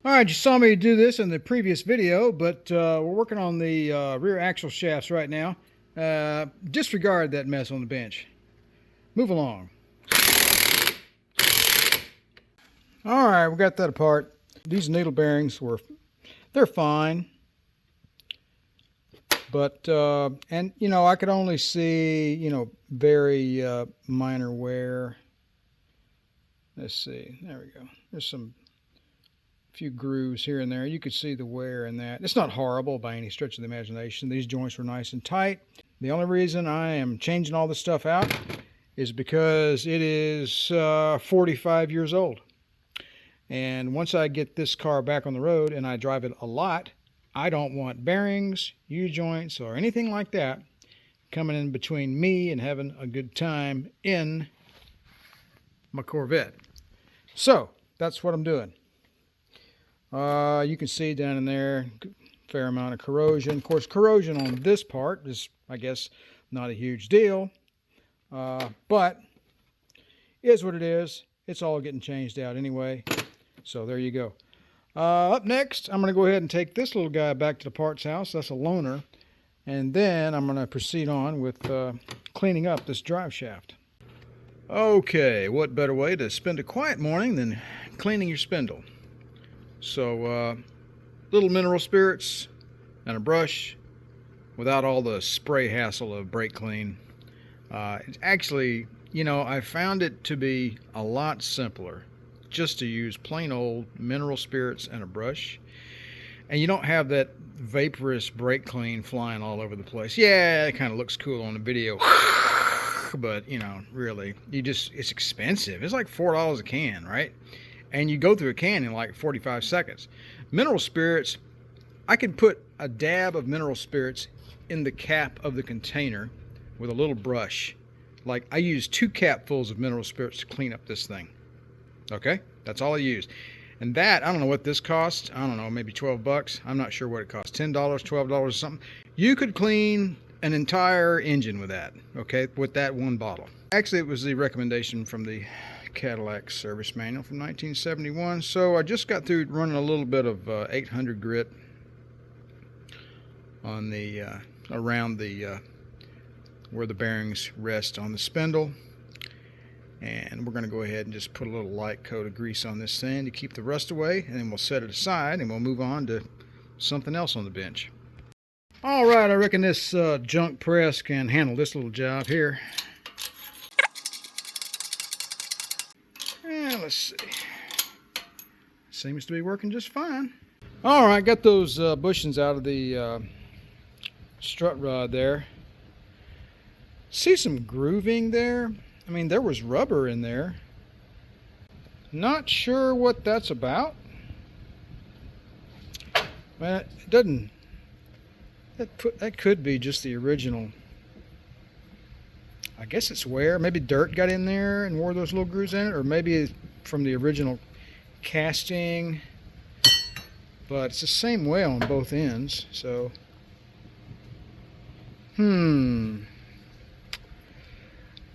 All right, you saw me do this in the previous video, but we're working on the rear axle shafts right now. Disregard that mess on the bench. Move along. All right, we got that apart. These needle bearings they're fine. But, and you know, I could only see, very minor wear. Let's see, there we go. There's some few grooves here and there. You could see the wear in that. It's not horrible by any stretch of the imagination. These joints were nice and tight. The only reason I am changing all this stuff out is because it is 45 years old. And once I get this car back on the road and I drive it a lot, I don't want bearings, U-joints, or anything like that coming in between me and having a good time in my Corvette. So that's what I'm doing. You can see down in there a fair amount of corrosion. Of course, corrosion on this part is, I guess, not a huge deal, but is what it is. It's all getting changed out anyway. So there you go. Up next, I'm going to go ahead and take this little guy back to the parts house. That's a loaner. And then I'm going to proceed on with cleaning up this drive shaft. Okay, what better way to spend a quiet morning than cleaning your spindle? So, little mineral spirits and a brush without all the spray hassle of brake clean. It's actually, I found it to be a lot simpler just to use plain old mineral spirits and a brush. And you don't have that vaporous brake clean flying all over the place. Yeah, it kind of looks cool on the video. But, really, it's expensive. It's like $4 a can, right? And you go through a can in like 45 seconds. Mineral spirits, I can put a dab of mineral spirits in the cap of the container with a little brush. Like, I use 2 capfuls of mineral spirits to clean up this thing. Okay? That's all I use. And that, I don't know what this costs. I don't know, maybe 12 bucks. I'm not sure what it costs. $10, $12 or something. You could clean an entire engine with that, okay? With that one bottle. Actually, it was the recommendation from the Cadillac service manual from 1971. So I just got through running a little bit of 800 grit on the around the where the bearings rest on the spindle, and we're going to go ahead and just put a little light coat of grease on this thing to keep the rust away, and then we'll set it aside and we'll move on to something else on the bench. All right, I reckon this junk press can handle this little job here. Let's see. Seems to be working just fine. All right, got those bushings out of the strut rod there. See some grooving there? I mean, there was rubber in there. Not sure what that's about. Man, it doesn't. That could be just the original. I guess it's wear. Maybe dirt got in there and wore those little grooves in it, or maybe from the original casting. But it's the same way on both ends, so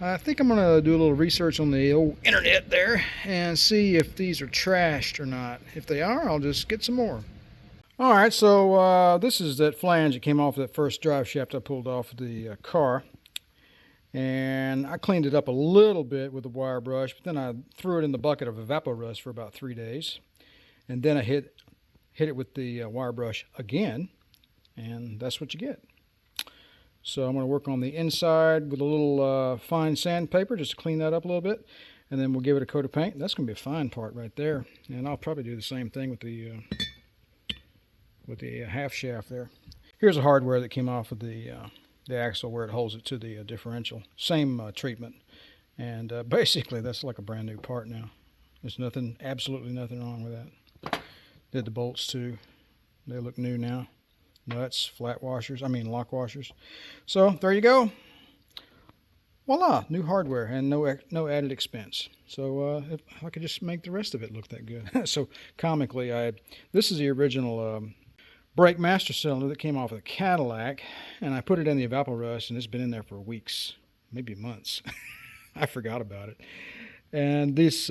I think I'm gonna do a little research on the old internet there and see if these are trashed or not. If they are, I'll just get some more. All right, so this is that flange that came off that first drive shaft I pulled off the car. And I cleaned it up a little bit with a wire brush, but then I threw it in the bucket of evaporust for about 3 days. And then I hit it with the wire brush again, and that's what you get. So I'm going to work on the inside with a little fine sandpaper just to clean that up a little bit, and then we'll give it a coat of paint. That's going to be a fine part right there. And I'll probably do the same thing with the half shaft there. Here's the hardware that came off of the axle where it holds it to the differential. Same treatment. And basically that's like a brand new part now. There's absolutely nothing wrong with that. Did the bolts too. They look new now. Nuts, lock washers. So there you go. Voila, new hardware and no added expense. So if I could just make the rest of it look that good. So comically, this is the original brake master cylinder that came off of the Cadillac, and I put it in the evaporust, and it's been in there for weeks, maybe months. I forgot about it. And this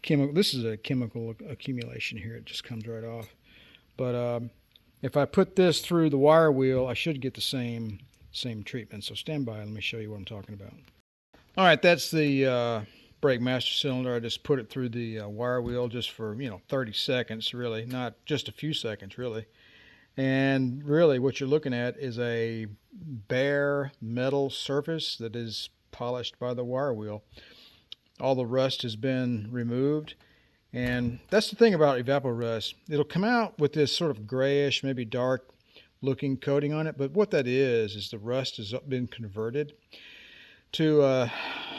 chemical. This is a chemical accumulation here. It just comes right off. But if I put this through the wire wheel, I should get the same treatment. So stand by. Let me show you what I'm talking about. All right, that's the brake master cylinder. I just put it through the wire wheel just for 30 seconds, really, not just a few seconds, really. And really, what you're looking at is a bare metal surface that is polished by the wire wheel. All the rust has been removed. And that's the thing about evaporust. It'll come out with this sort of grayish, maybe dark looking coating on it. But what that is the rust has been converted to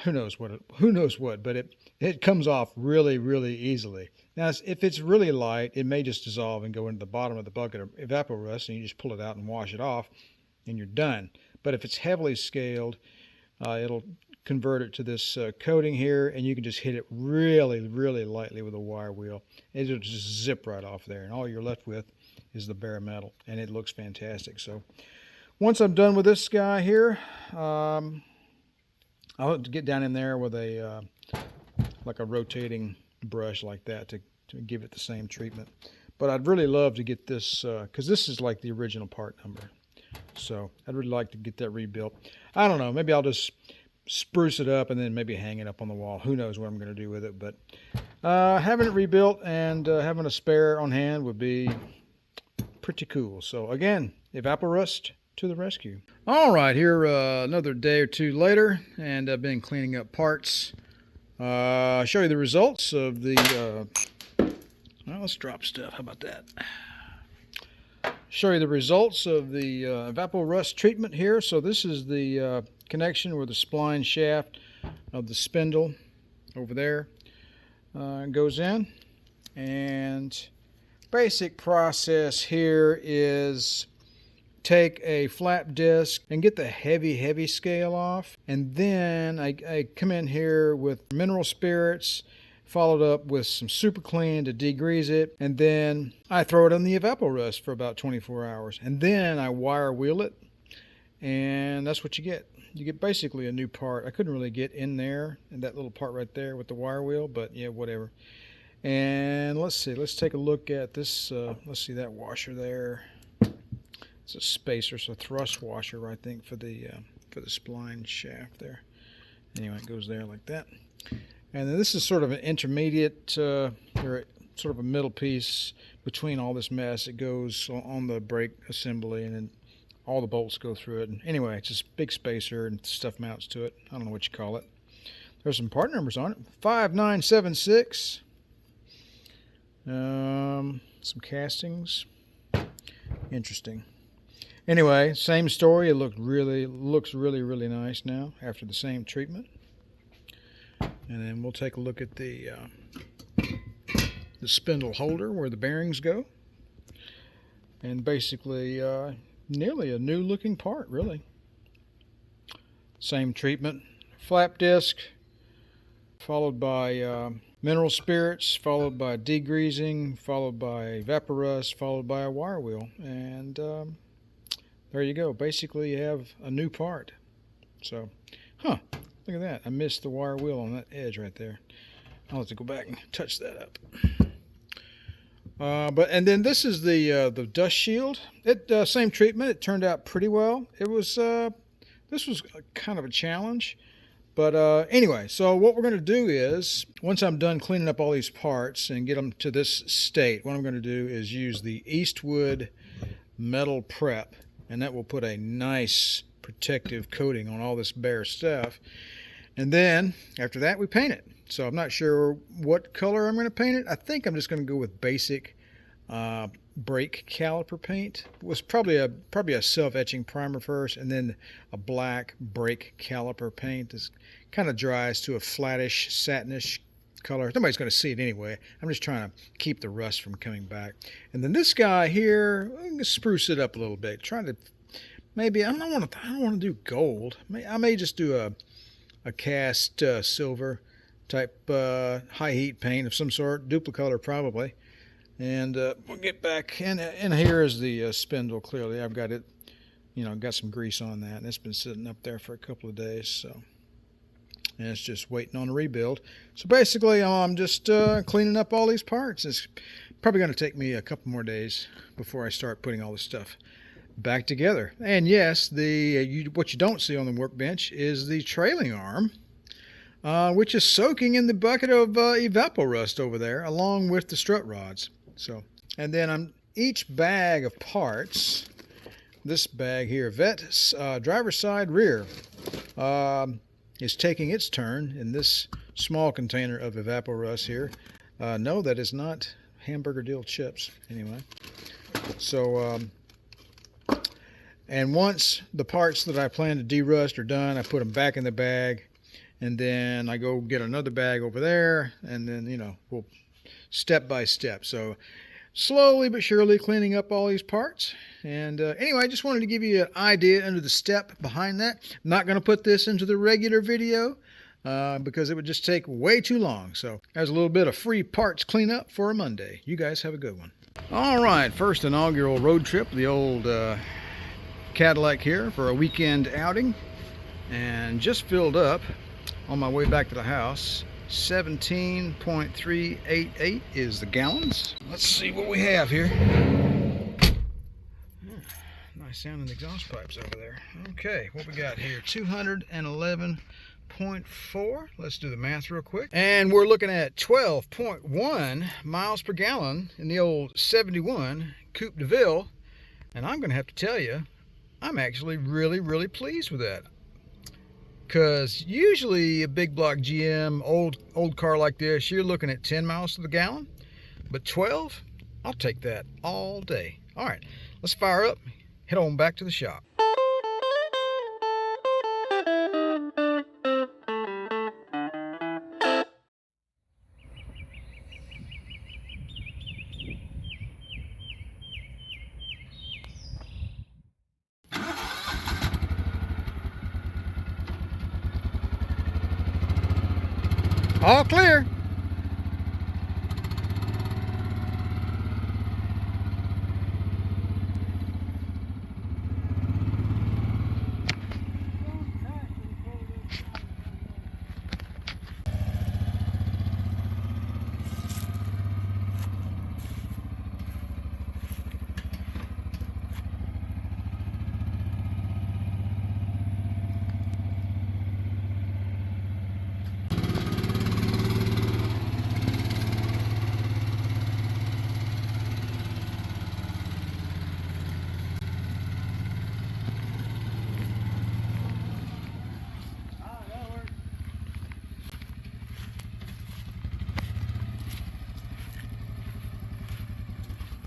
who knows what. But it comes off really, really easily. Now, if it's really light, it may just dissolve and go into the bottom of the bucket of evaporust, and you just pull it out and wash it off, and you're done. But if it's heavily scaled, it'll convert it to this coating here, and you can just hit it really, really lightly with a wire wheel. It'll just zip right off there, and all you're left with is the bare metal, and it looks fantastic. So once I'm done with this guy here, I'll have to get down in there with a like a rotating brush like that to give it the same treatment. But I'd really love to get this, because this is like the original part number. So I'd really like to get that rebuilt. I don't know, maybe I'll just spruce it up and then maybe hang it up on the wall. Who knows what I'm going to do with it. But having it rebuilt and having a spare on hand would be pretty cool. So again, evaporust to the rescue. All right, here another day or two later, and I've been cleaning up parts. I'll show you the results of the well, let's drop stuff. How about that? Show you the results of the evaporust treatment here. So this is the connection where the spline shaft of the spindle over there goes in. And basic process here is take a flap disc and get the heavy scale off, and then I come in here with mineral spirits followed up with some super clean to degrease it, and then I throw it on the evaporust for about 24 hours, and then I wire wheel it, and that's what you get. You get basically a new part. I couldn't really get in there in that little part right there with the wire wheel, but yeah, whatever. And let's see, let's take a look at this. Let's see that washer there. It's a spacer, so a thrust washer, I think, for the spline shaft there. Anyway, it goes there like that. And then this is sort of an intermediate, or sort of a middle piece between all this mess. It goes on the brake assembly, and then all the bolts go through it. And anyway, it's this big spacer, and stuff mounts to it. I don't know what you call it. There's some part numbers on it. 5976. Some castings. Interesting. Anyway, same story. It looks really nice now after the same treatment. And then we'll take a look at the spindle holder where the bearings go. And basically nearly a new looking part, really. Same treatment. Flap disc followed by mineral spirits, followed by degreasing, followed by evaporust, followed by a wire wheel. And there you go. Basically, you have a new part. So, look at that. I missed the wire wheel on that edge right there. I'll have to go back and touch that up. And then this is the dust shield. Same treatment. It turned out pretty well. It was this was kind of a challenge. But anyway, so what we're going to do is, once I'm done cleaning up all these parts and get them to this state, what I'm going to do is use the Eastwood metal prep. And that will put a nice protective coating on all this bare stuff. And then after that, we paint it. So I'm not sure what color I'm going to paint it. I think I'm just going to go with basic brake caliper paint. It was probably a self-etching primer first, and then a black brake caliper paint. This kind of dries to a flattish, satinish color. Nobody's going to see it anyway. I'm just trying to keep the rust from coming back. And then this guy here, I'm going to spruce it up a little bit. Trying to maybe I don't want to do gold. I may just do a cast silver type high heat paint of some sort, duplicolor probably. And we'll get back. And here is the spindle. Clearly, I've got it. Got some grease on that, and it's been sitting up there for a couple of days. So and it's just waiting on a rebuild. So basically, I'm just cleaning up all these parts. It's probably going to take me a couple more days before I start putting all this stuff back together. And yes, what you don't see on the workbench is the trailing arm, which is soaking in the bucket of evaporust over there, along with the strut rods. So, and then each bag of parts, this bag here, Vet's driver's side rear, is taking its turn in this small container of evaporust here. No, that is not hamburger dill chips, anyway. So, and once the parts that I plan to derust are done, I put them back in the bag, and then I go get another bag over there, and then, you know, we'll step by step. So slowly but surely cleaning up all these parts. And anyway, I just wanted to give you an idea into the step behind that. I'm not going to put this into the regular video because it would just take way too long. So there's a little bit of free parts cleanup for a Monday. You guys have a good one. All right, first inaugural road trip, the old Cadillac here for a weekend outing, and just filled up on my way back to the house. 17.388 is the gallons. Let's see what we have here. Nice sounding exhaust pipes over there. Okay, what we got here? 211.4. Let's do the math real quick. And we're looking at 12.1 miles per gallon in the old 71 Coupe Deville. And I'm going to have to tell you, I'm actually really pleased with that. Because usually a big block GM, old car like this, you're looking at 10 miles to the gallon. But 12, I'll take that all day. All right, let's fire up, head on back to the shop. All clear.